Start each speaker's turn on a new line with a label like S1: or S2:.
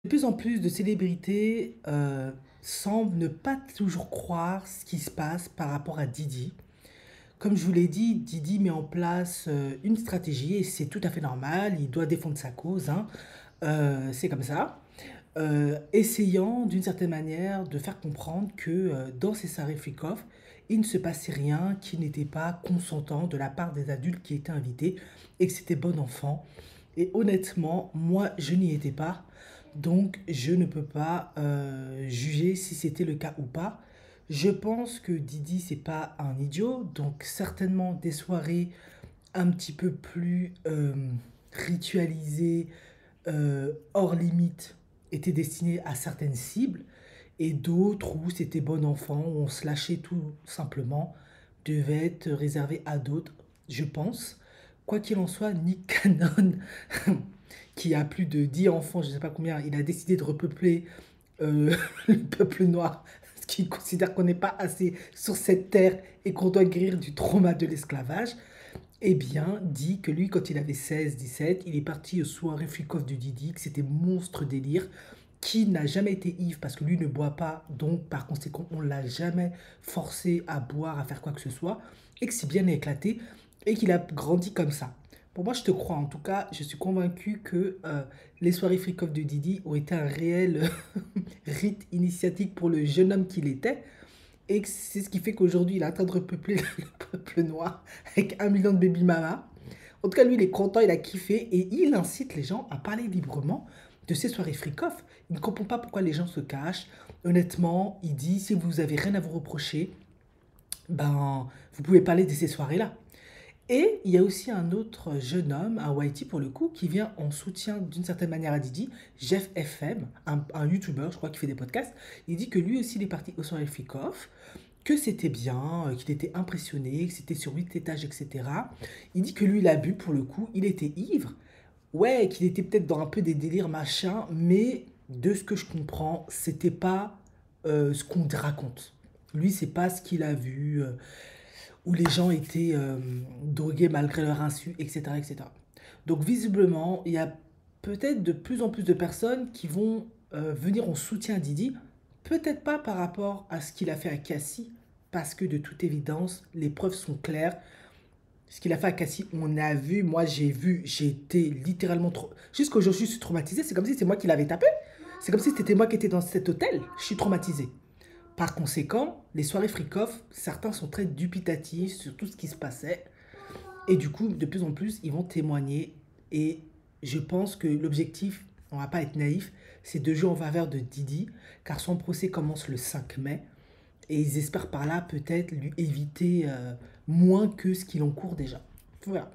S1: De plus en plus de célébrités semblent ne pas toujours croire ce qui se passe par rapport à Didi. Comme je vous l'ai dit, Didi met en place une stratégie et c'est tout à fait normal, il doit défendre sa cause, hein. C'est comme ça. Essayant d'une certaine manière de faire comprendre que dans ces soirées freak-off, il ne se passait rien qui n'était pas consentant de la part des adultes qui étaient invités et que c'était bon enfant. Et honnêtement, moi, je n'y étais pas. Donc, je ne peux pas juger si c'était le cas ou pas. Je pense que Didi, c'est pas un idiot. Donc, certainement des soirées un petit peu plus ritualisées, hors limite, étaient destinées à certaines cibles. Et d'autres où c'était bon enfant, où on se lâchait tout simplement, devaient être réservées à d'autres, je pense. Quoi qu'il en soit, Nick Cannon, qui a plus de 10 enfants, je ne sais pas combien, il a décidé de repeupler le peuple noir, parce qu'il considère qu'on n'est pas assez sur cette terre et qu'on doit guérir du trauma de l'esclavage, eh bien, dit que lui, quand il avait 16, 17, il est parti aux soirées freak-off de Didi, que c'était monstre délire, qui n'a jamais été ivre parce que lui ne boit pas, donc par conséquent, on ne l'a jamais forcé à boire, à faire quoi que ce soit, et que c'est bien éclaté, et qu'il a grandi comme ça. Pour moi, je te crois. En tout cas, je suis convaincu que les soirées freak-off de Didi ont été un réel rite initiatique pour le jeune homme qu'il était. Et que c'est ce qui fait qu'aujourd'hui, il est en train de repeupler le peuple noir avec 1 million de baby mama. En tout cas, lui, il est content, il a kiffé et il incite les gens à parler librement de ces soirées freak-off. Il ne comprend pas pourquoi les gens se cachent. Honnêtement, il dit, si vous avez rien à vous reprocher, ben, vous pouvez parler de ces soirées-là. Et il y a aussi un autre jeune homme, un Whitey pour le coup, qui vient en soutien d'une certaine manière à Didi, Jeff FM, un YouTuber, je crois, qui fait des podcasts. Il dit que lui aussi, il est parti au soirée freak-off, que c'était bien, qu'il était impressionné, que c'était sur 8 étages, etc. Il dit que lui, il a bu pour le coup, il était ivre. Ouais, qu'il était peut-être dans un peu des délires machin, mais de ce que je comprends, c'était pas ce qu'on raconte. Lui, c'est pas ce qu'il a vu, où les gens étaient drogués malgré leur insu, etc., etc. Donc visiblement, il y a peut-être de plus en plus de personnes qui vont venir en soutien à Didi, peut-être pas par rapport à ce qu'il a fait à Cassie, parce que de toute évidence, les preuves sont claires. Ce qu'il a fait à Cassie, on a vu, moi j'ai vu, j'ai été littéralement trop... Jusqu'aujourd'hui, je suis traumatisé, c'est comme si c'est moi qui l'avais tapé. C'est comme si c'était moi qui étais dans cet hôtel, je suis traumatisé. Par conséquent, les soirées freak-off, certains sont très dubitatifs sur tout ce qui se passait. Et du coup, de plus en plus, ils vont témoigner. Et je pense que l'objectif, on va pas être naïf, c'est de jouer en faveur de Didi, car son procès commence le 5 mai. Et ils espèrent par là peut-être lui éviter moins que ce qu'il encourt déjà. Voilà.